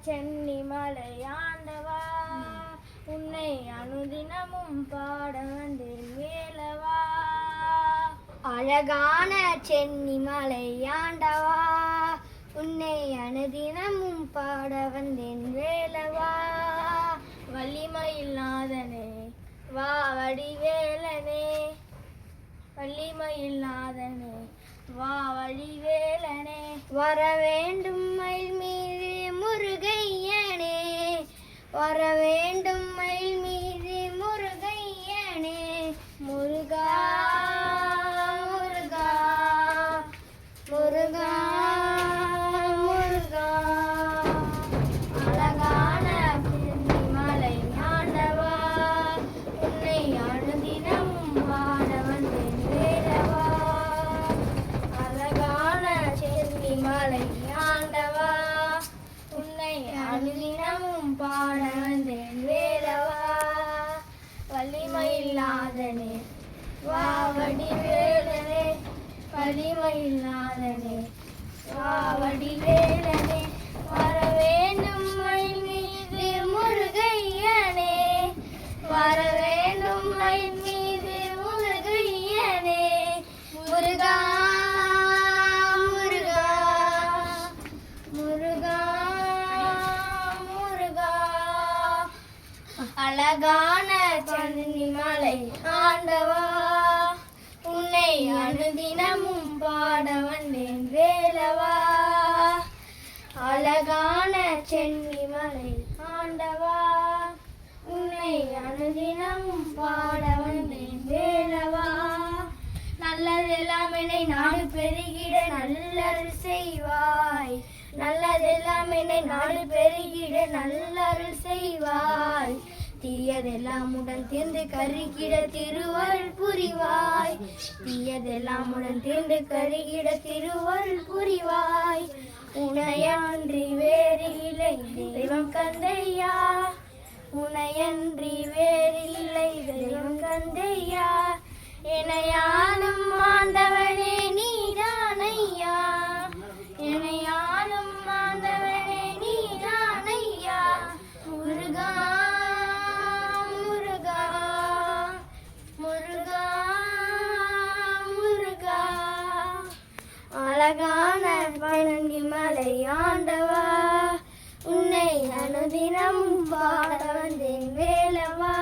சென்னி மலையாண்டவா உன்னை அனுதினமும் பாட வந்தேன் வேலவா. அழகான சென்னி மலையாண்டவா உன்னை அனுதினமும் பாட வந்தேன் வேலவா. வள்ளிமயில் நாதனே வா வடிவேலனே, வள்ளிமயில் நாதனே வா வடிவேலனே. வர வேண்டும் மயில் மீது முருகையனே, வர வேண்டும் மயில் மீது முருகையனே. முருகா முருகா முருகா முருகா. அழகான சென்னி மலை ஆண்டவா உன்னை அனுதினமும் பாட வந்தேன் வேலவா. அழகான சென்னி மலை ஆண்டவா உன்னை அனுதினமும் பாட வந்தேன் வேலவா. வள்ளிமயில் நாதனே வா வடிவேலனே, வள்ளிமயில் நாதனே வா வடிவேலனே. வர வேண்டும் மயில் மீது முருகையனே, வர வேண்டும் மயில் மீது முருகையனே. முருகா முருகா முருகா முருகா. அழகான சென்னி மலை ஆண்டவா உன்னை அனுதினமும் பாட வந்தேன் வேலவா. அழகான சென்னி மலை ஆண்டவா உன்னை அனுதினமும் பாட வந்தேன் வேலவா. நல்லதெல்லாம் என்னை நாடு பெருகிட நல்லருள் செய்வாய், நல்லதெல்லாம் என்னை நாடு பெருகிட நல்லருள் செய்வாய். தீயதெல்லாம் உடன் தீர்ந்து கருகிட திருவருள் புரிவாய், தீயதெல்லாம் உடன் தீர்ந்து கருகிட திருவருள் புரிவாய். உனையன்றி வேறு இல்லை தெய்வம் கந்தையா, உனையன்றி வேறு இல்லை தெய்வம் கந்தையா. எனையானும் ஆண்டவனே நீதானையா, எனையானும் ஆண்டவனே நீதானையா. முருகா முருகா முருகா முருகா. அழகான சென்னி மலை ஆண்டவா உன்னை அனுதினமும் பாட வந்தேன் வேலவா.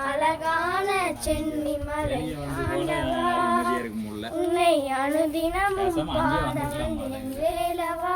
அழகான சென்னி மலை ஆண்டவா உன்னை அனுதினமும் பாட வந்தேன் வேலவா.